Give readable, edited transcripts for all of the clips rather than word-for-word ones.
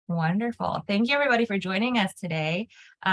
Wonderful. Thank you everybody for joining us today.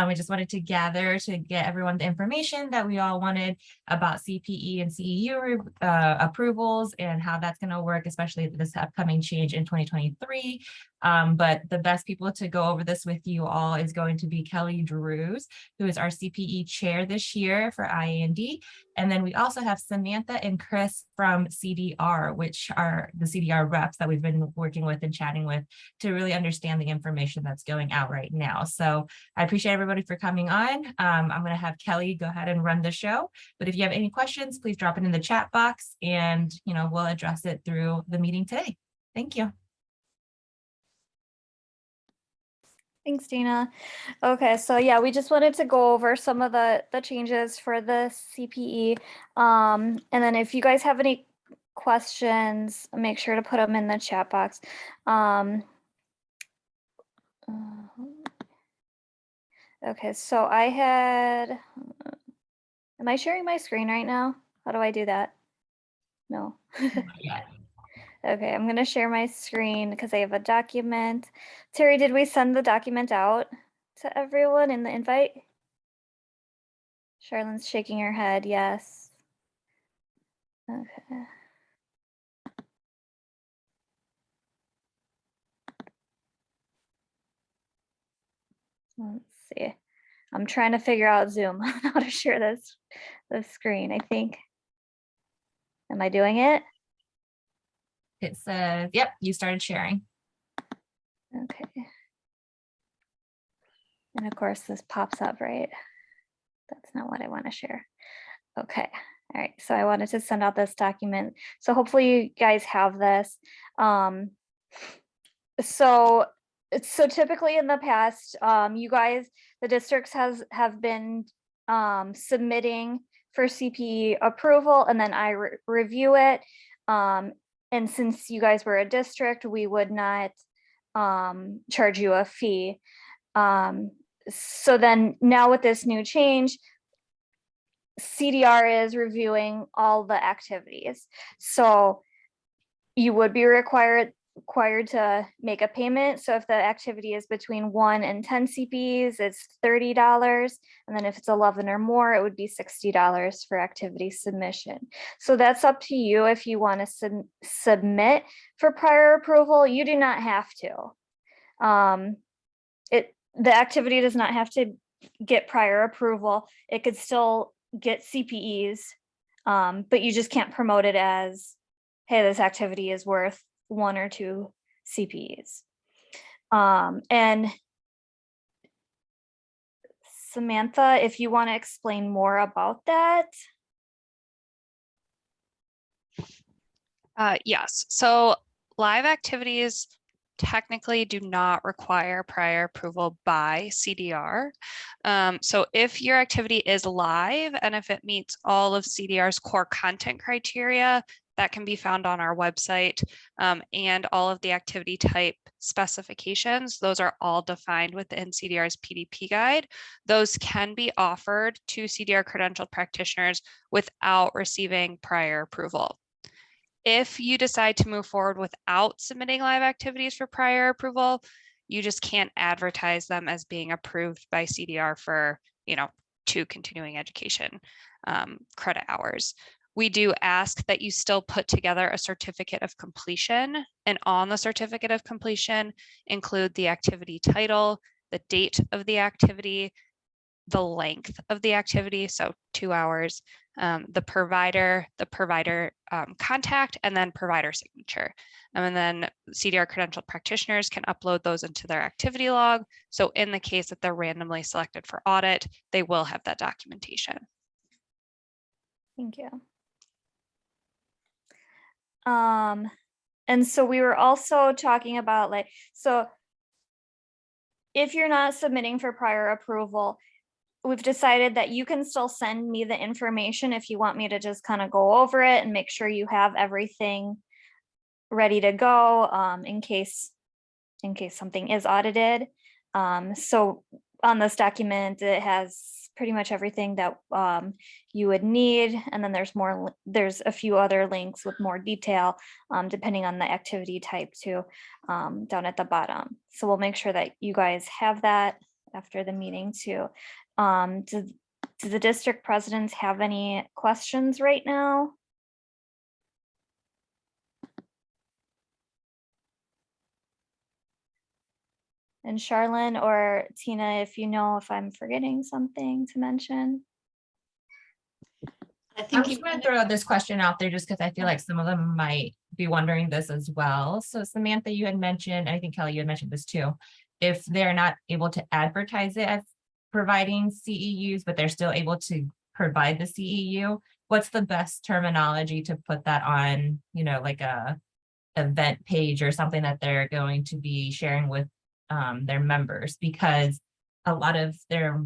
We just wanted to gather to get everyone the information that we all wanted about CPE and CEU approvals and how that's going to work, especially this upcoming change in 2023. But the best people to go over this with you all is going to be Kelly Drews, who is our CPE chair this year for IAND. And then we also have Samantha and Chris from CDR, which are the CDR reps that we've been working with and chatting with to really understand the information that's going out right now. So I appreciate everybody for coming on. I'm going to have Kelly go ahead and run the show. But if you have any questions, please drop it in the chat box and we'll address it through the meeting today. Thank you. Thanks, Dina. Okay, so yeah, we just wanted to go over some of the changes for the CPE. And then if you guys have any questions, make sure to put them in the chat box. Okay, so I had, am I sharing my screen right now? How do I do that? No. Yeah. Okay, I'm gonna share my screen because I have a document. Terry, did we send the document out to everyone in the invite? Charlene's shaking her head, yes. Okay. Let's see. I'm trying to figure out Zoom, how to share this screen, I think. Am I doing it? It says, yep, you started sharing. Okay. And of course this pops up, right? That's not what I want to share. Okay. All right. So I wanted to send out this document. So hopefully you guys have this. So typically in the past, you guys, the districts have been submitting for CPE approval, and then I review it. And since you guys were a district, we would not charge you a fee. So then now with this new change, CDR is reviewing all the activities. So you would be required to make a payment. So if the activity is between 1 and 10 CPEs, it's $30. And then if it's 11 or more, it would be $60 for activity submission. So that's up to you if you want to submit for prior approval. You do not have to. The activity does not have to get prior approval. It could still get CPEs, but you just can't promote it as, hey, this activity is worth 1 or 2 CPEs. And Samantha, if you want to explain more about that. Yes, so live activities technically do not require prior approval by CDR. So if your activity is live and if it meets all of CDR's core content criteria, that can be found on our website, and all of the activity type specifications, those are all defined within CDR's PDP guide. Those can be offered to CDR credentialed practitioners without receiving prior approval. If you decide to move forward without submitting live activities for prior approval, you just can't advertise them as being approved by CDR for, 2 continuing education credit hours. We do ask that you still put together a certificate of completion, and on the certificate of completion include the activity title, the date of the activity, the length of the activity, so 2 hours, the provider contact, and then provider signature. And then CDR credentialed practitioners can upload those into their activity log. So in the case that they're randomly selected for audit, they will have that documentation. Thank you. And so we were also talking about so if you're not submitting for prior approval, we've decided that you can still send me the information if you want me to just kind of go over it and make sure you have everything ready to go in case something is audited. So on this document, it has pretty much everything that you would need. And then there's a few other links with more detail, depending on the activity type too, down at the bottom. So we'll make sure that you guys have that after the meeting too. Do the district presidents have any questions right now? And Charlene or Tina, if you know if I'm forgetting something to mention. I I'm think just going to throw this question out there just because I feel like some of them might be wondering this as well. So Samantha, you had mentioned, and I think Kelly, you had mentioned this too. If they're not able to advertise it as providing CEUs, but they're still able to provide the CEU, what's the best terminology to put that on, you know, like a event page or something that they're going to be sharing with their members? Because a lot of their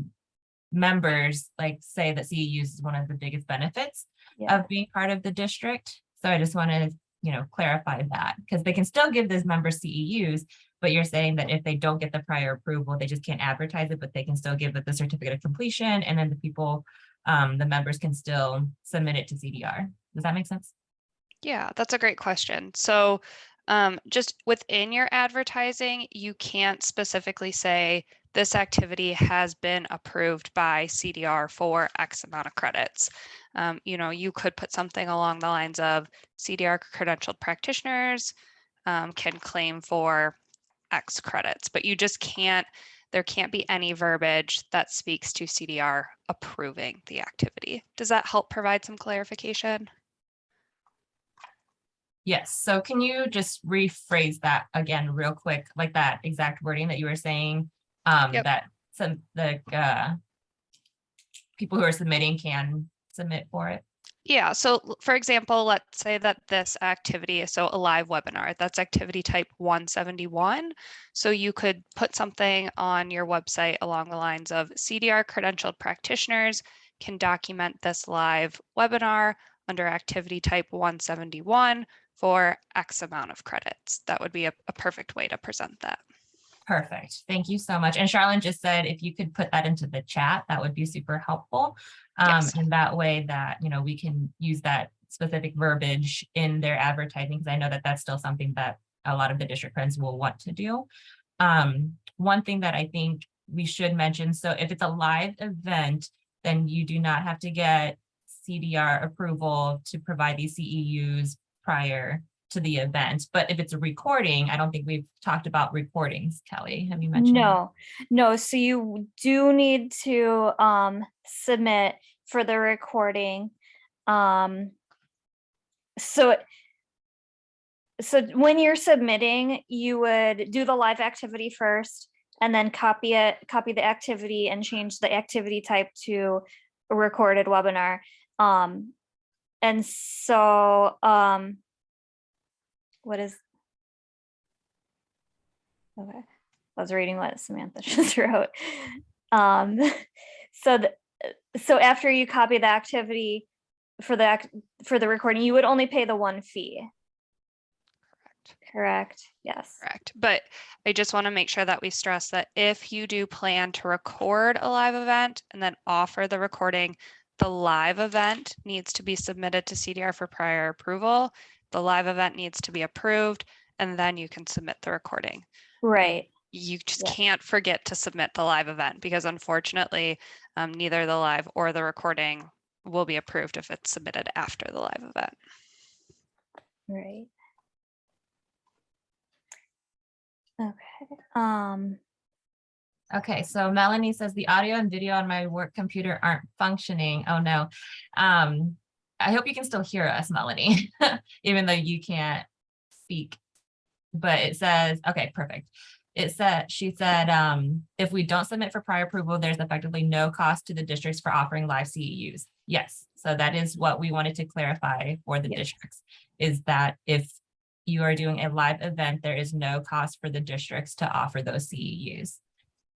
members like say that CEUs is one of the biggest benefits of being part of the district. So I just want to, you know, clarify that, because they can still give those members CEUs, but you're saying that if they don't get the prior approval, they just can't advertise it, but they can still give it the certificate of completion, and then the people, the members can still submit it to CDR. Does that make sense? Yeah, that's a great question. So just within your advertising, you can't specifically say this activity has been approved by CDR for X amount of credits. You know, you could put something along the lines of CDR credentialed practitioners can claim for X credits, but you just can't, there can't be any verbiage that speaks to CDR approving the activity. Does that help provide some clarification? Yes. So can you just rephrase that again real quick, like that exact wording that you were saying, Yep. that some people who are submitting can submit for it? Yeah, so for example, let's say that this activity is so a live webinar, that's activity type 171. So you could put something on your website along the lines of CDR credentialed practitioners can document this live webinar under activity type 171 for X amount of credits. That would be a perfect way to present that. Perfect. Thank you so much. And Charlene just said, if you could put that into the chat, that would be super helpful. Yes. And that way that, you know, we can use that specific verbiage in their advertising, because I know that that's still something that a lot of the district friends will want to do. One thing that I think we should mention, so if it's a live event, then you do not have to get CDR approval to provide these CEUs prior to the event. But if it's a recording, I don't think we've talked about recordings. Kelly, have you mentioned that? No. So you do need to submit for the recording. So when you're submitting, you would do the live activity first, and then copy the activity and change the activity type to a recorded webinar. And so what is, okay, I was reading what Samantha just wrote. So after you copy the activity for the recording, you would only pay the one fee. Correct. Yes. Correct. But I just want to make sure that we stress that if you do plan to record a live event and then offer the recording, the live event needs to be submitted to CDR for prior approval. The live event needs to be approved, and then you can submit the recording. Right. You just can't forget to submit the live event, because unfortunately, neither the live or the recording will be approved if it's submitted after the live event. Right. Okay. Okay, so Melanie says the audio and video on my work computer aren't functioning. Oh no. I hope you can still hear us, Melanie, even though you can't speak. But it says, okay, perfect. She said, if we don't submit for prior approval, there's effectively no cost to the districts for offering live CEUs. Yes, so that is what we wanted to clarify for the districts, is that if you are doing a live event, there is no cost for the districts to offer those CEUs.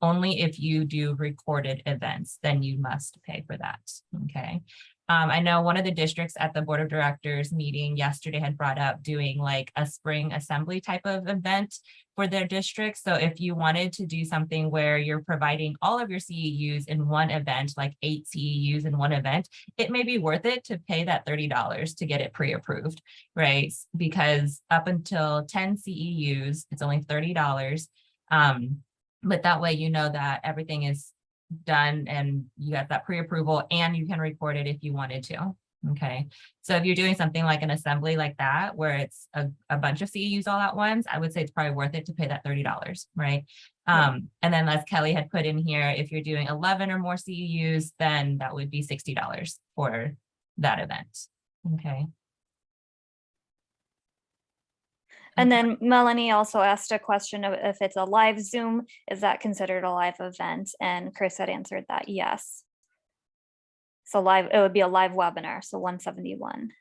Only if you do recorded events, then you must pay for that. Okay. I know one of the districts at the board of directors meeting yesterday had brought up doing like a spring assembly type of event for their district. So if you wanted to do something where you're providing all of your CEUs in one event, like 8 CEUs in one event, it may be worth it to pay that $30 to get it pre-approved, right? Because up until 10 CEUs, it's only $30. But that way, you know that everything is done and you got that pre-approval and you can record it if you wanted to. Okay. So if you're doing something like an assembly like that, where it's a bunch of CEUs all at once, I would say it's probably worth it to pay that $30, right? And then as Kelly had put in here, if you're doing 11 or more CEUs, then that would be $60 for that event. Okay. And then Melanie also asked a question of if it's a live Zoom, is that considered a live event? And Chris had answered that yes. So live, it would be a live webinar, so 171.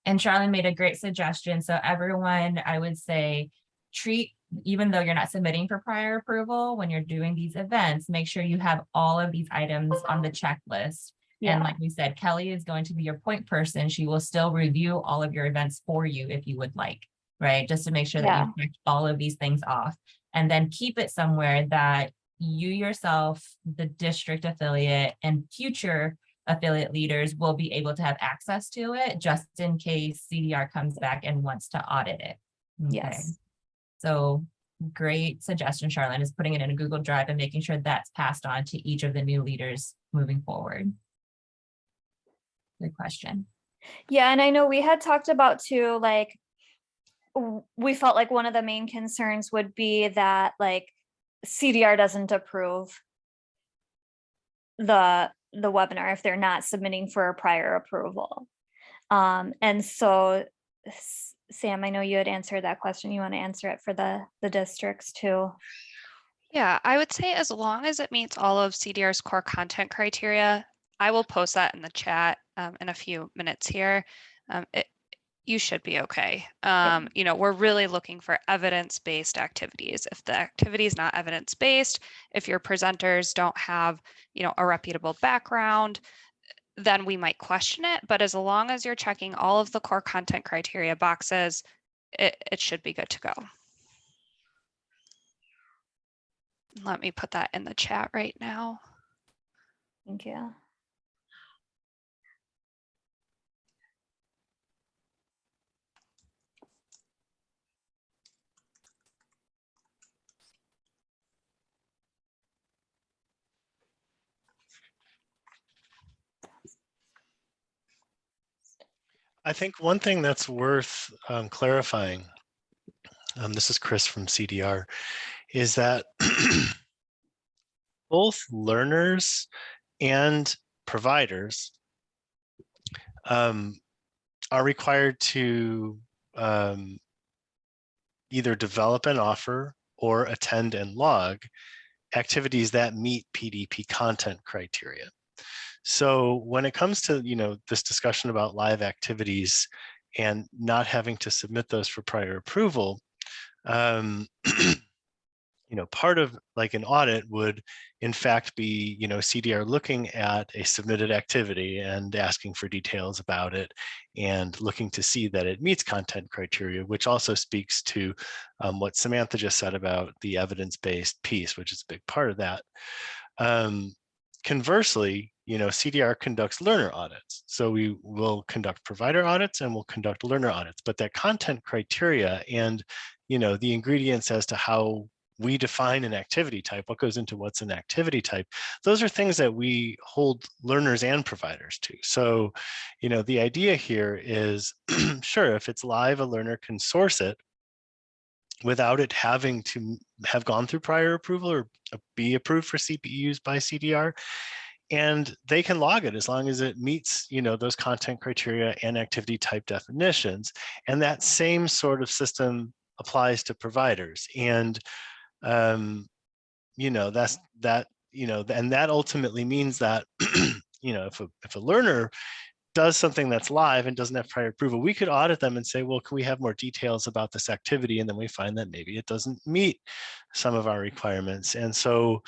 And Charlene made a great suggestion. So everyone, I would say, treat, even though you're not submitting for prior approval, when you're doing these events, make sure you have all of these items on the checklist. And like we said, Kelly is going to be your point person. She will still review all of your events for you if you would like, right? Just to make sure that you check all of these things off, and then keep it somewhere that you yourself, the district affiliate, and future affiliate leaders will be able to have access to it, just in case CDR comes back and wants to audit it. Okay. Yes. So great suggestion, Charlene, is putting it in a Google Drive and making sure that's passed on to each of the new leaders moving forward. Good question. Yeah, and I know we had talked about too, like, we felt like one of the main concerns would be that like CDR doesn't approve the webinar if they're not submitting for a prior approval. And so Sam, I know you had answered that question. You want to answer it for the districts too? Yeah, I would say as long as it meets all of CDR's core content criteria, I will post that in the chat in a few minutes here. You should be okay. You know, we're really looking for evidence-based activities. If the activity is not evidence-based, if your presenters don't have, you know, a reputable background, then we might question it. But as long as you're checking all of the core content criteria boxes, it should be good to go. Let me put that in the chat right now. Thank you. I think one thing that's worth clarifying, this is Chris from CDR, is that both learners and providers are required to either develop and offer or attend and log activities that meet PDP content criteria. So when it comes to, you know, this discussion about live activities and not having to submit those for prior approval, you know, part of like an audit would in fact be, you know, CDR looking at a submitted activity and asking for details about it and looking to see that it meets content criteria, which also speaks to what Samantha just said about the evidence-based piece, which is a big part of that. Conversely, you know, CDR conducts learner audits. So we will conduct provider audits and we'll conduct learner audits, but that content criteria and, you know, the ingredients as to how we define an activity type, what goes into what's an activity type, those are things that we hold learners and providers to. So, you know, the idea here is, sure, if it's live, a learner can source it without it having to have gone through prior approval or be approved for CPEs by CDR. And they can log it as long as it meets, you know, those content criteria and activity type definitions. And that same sort of system applies to providers. And, you know, and that ultimately means that, you know, if a learner does something that's live and doesn't have prior approval, we could audit them and say, well, can we have more details about this activity? And then we find that maybe it doesn't meet some of our requirements. And so,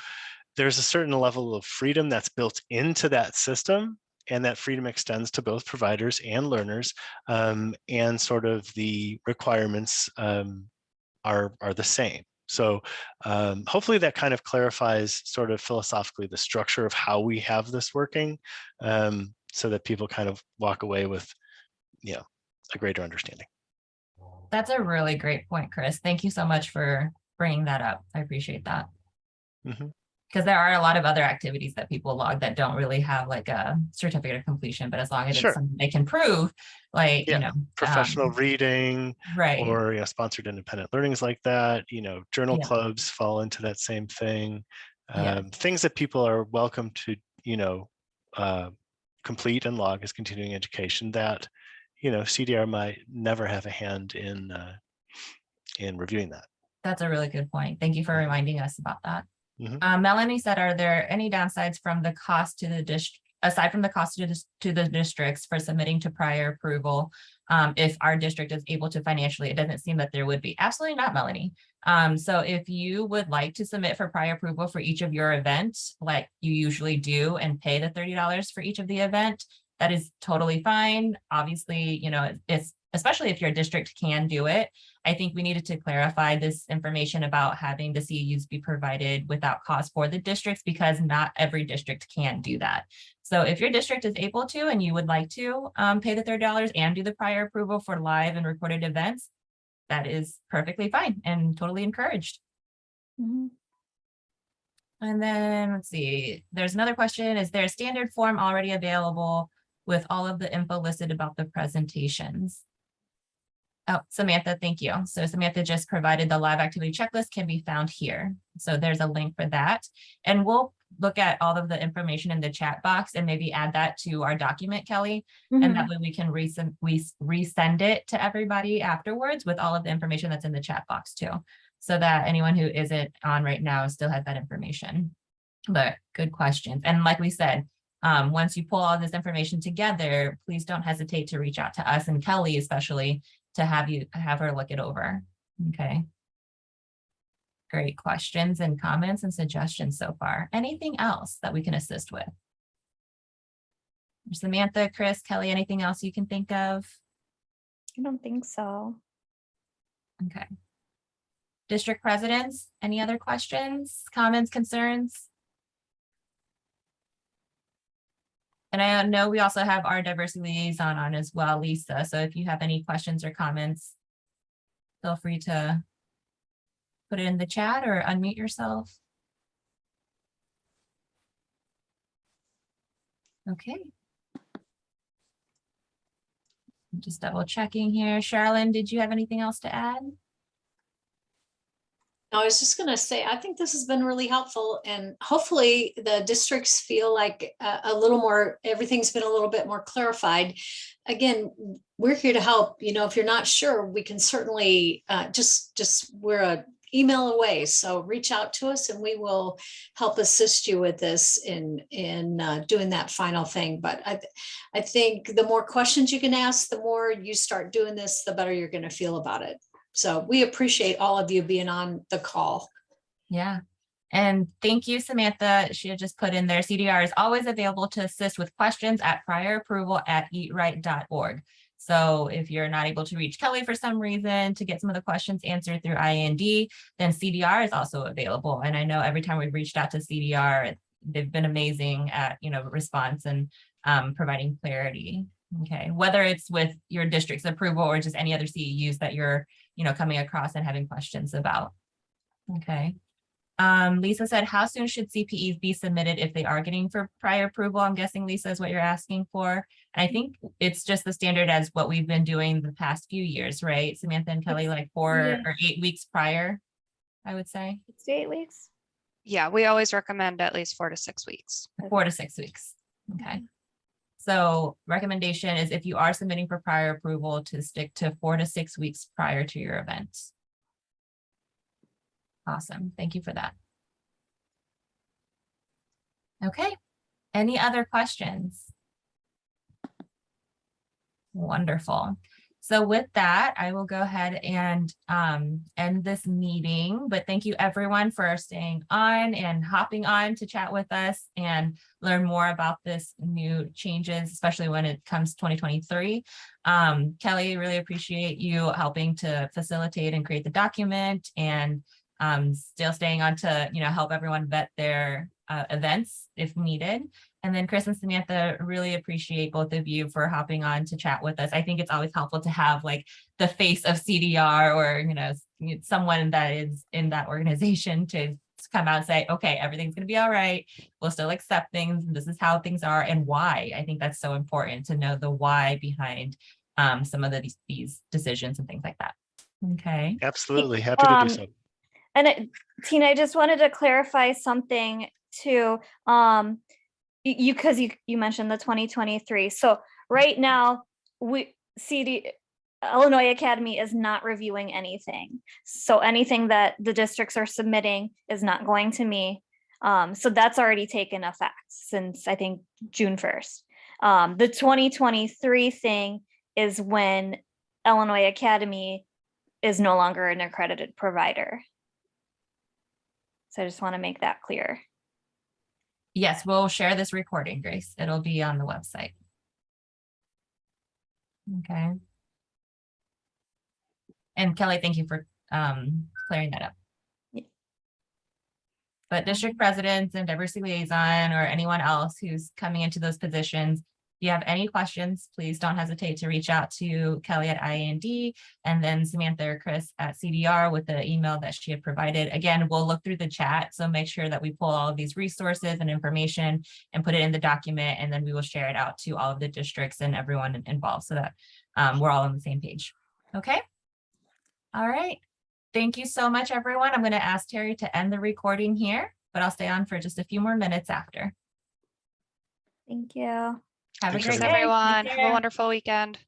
there's a certain level of freedom that's built into that system, and that freedom extends to both providers and learners, and sort of the requirements are the same. So hopefully that kind of clarifies sort of philosophically the structure of how we have this working, so that people kind of walk away with, you know, a greater understanding. That's a really great point, Chris. Thank you so much for bringing that up. I appreciate that. Mhm. Because there are a lot of other activities that people log that don't really have like a certificate of completion, but as long as Sure. it's something they can prove, like, Yeah, professional reading, right. or sponsored independent learnings like that. Journal Yeah. clubs fall into that same thing. Yeah. Things that people are welcome to, complete and log as continuing education that, CDR might never have a hand in reviewing that. That's a really good point. Thank you for Mhm. reminding us about that. Mhm. Melanie said, are there any downsides from the cost to the district, aside from the cost to the districts for submitting to prior approval? If our district is able to financially, it doesn't seem that there would be. Absolutely not, Melanie. So if you would like to submit for prior approval for each of your events, like you usually do, and pay the $30 for each of the event, that is totally fine. Obviously, it's especially if your district can do it. I think we needed to clarify this information about having the CEUs be provided without cost for the districts, because not every district can do that. So if your district is able to, and you would like to pay the $30 and do the prior approval for live and recorded events, that is perfectly fine and totally encouraged. Mhm. And then let's see, there's another question. Is there a standard form already available with all of the info listed about the presentations? Oh, Samantha, thank you. So Samantha just provided the live activity checklist can be found here. So there's a link for that. And we'll look at all of the information in the chat box and maybe add that to our document, Kelly. And that way we can resend it to everybody afterwards with all of the information that's in the chat box too. So that anyone who isn't on right now still has that information. But good questions. And like we said, once you pull all this information together, please don't hesitate to reach out to us, and Kelly especially, to have her look it over. Okay. Great questions and comments and suggestions so far. Anything else that we can assist with? Samantha, Chris, Kelly, anything else you can think of? I don't think so. Okay. District presidents, any other questions, comments, concerns? And I know we also have our diversity liaison on as well, Lisa. So if you have any questions or comments, feel free to put it in the chat or unmute yourself. Okay. I'm just double checking here. Sherilyn, did you have anything else to add? I was just going to say, I think this has been really helpful, and hopefully the districts feel like a little more, everything's been a little bit more clarified. Again, we're here to help. If you're not sure, we can certainly we're an email away. So reach out to us and we will help assist you with this in doing that final thing. But I think the more questions you can ask, the more you start doing this, the better you're going to feel about it. So we appreciate all of you being on the call. Yeah. And thank you, Samantha. She had just put in there, CDR is always available to assist with questions at priorapproval@eatright.org. So if you're not able to reach Kelly for some reason to get some of the questions answered through IAND, then CDR is also available. And I know every time we've reached out to CDR, they've been amazing at, response and providing clarity. Okay. Whether it's with your district's approval or just any other CEUs that you're coming across and having questions about. Okay. Lisa said, how soon should CPEs be submitted if they are getting for prior approval? I'm guessing, Lisa, is what you're asking for. And I think it's just the standard as what we've been doing the past few years, right? Samantha and Kelly, like 4 or 8 weeks prior, I would say. 6 to 8 weeks. Yeah, we always recommend at least 4 to 6 weeks. 4 to 6 weeks. Okay. So recommendation is if you are submitting for prior approval to stick to 4 to 6 weeks prior to your event. Awesome. Thank you for that. Okay. Any other questions? Wonderful. So with that, I will go ahead and end this meeting, but thank you everyone for staying on and hopping on to chat with us and learn more about this new changes, especially when it comes to 2023. Kelly, really appreciate you helping to facilitate and create the document, and still staying on to, help everyone vet their events if needed. And then Chris and Samantha, really appreciate both of you for hopping on to chat with us. I think it's always helpful to have like the face of CDR or, someone that is in that organization to come out and say, okay, everything's going to be all right. We'll still accept things. This is how things are and why. I think that's so important to know the why behind some of these decisions and things like that. Okay. Absolutely. Happy to do so. And Tina, I just wanted to clarify something too. Because you mentioned the 2023. So right now, Illinois Academy is not reviewing anything. So anything that the districts are submitting is not going to me. So that's already taken effect since I think June 1st. The 2023 thing is when Illinois Academy is no longer an accredited provider. So I just want to make that clear. Yes, we'll share this recording, Grace. It'll be on the website. Okay. And Kelly, thank you for clearing that up. Yeah. But district presidents and diversity liaison or anyone else who's coming into those positions, if you have any questions, please don't hesitate to reach out to Kelly at IAND and then Samantha or Chris at CDR with the email that she had provided. Again, we'll look through the chat, so make sure that we pull all of these resources and information and put it in the document, and then we will share it out to all of the districts and everyone involved so that we're all on the same page. Okay. All right. Thank you so much, everyone. I'm going to ask Terry to end the recording here, but I'll stay on for just a few more minutes after. Thank you. Have Thanks, a great Thanks, day. everyone. Take Have a care. wonderful weekend.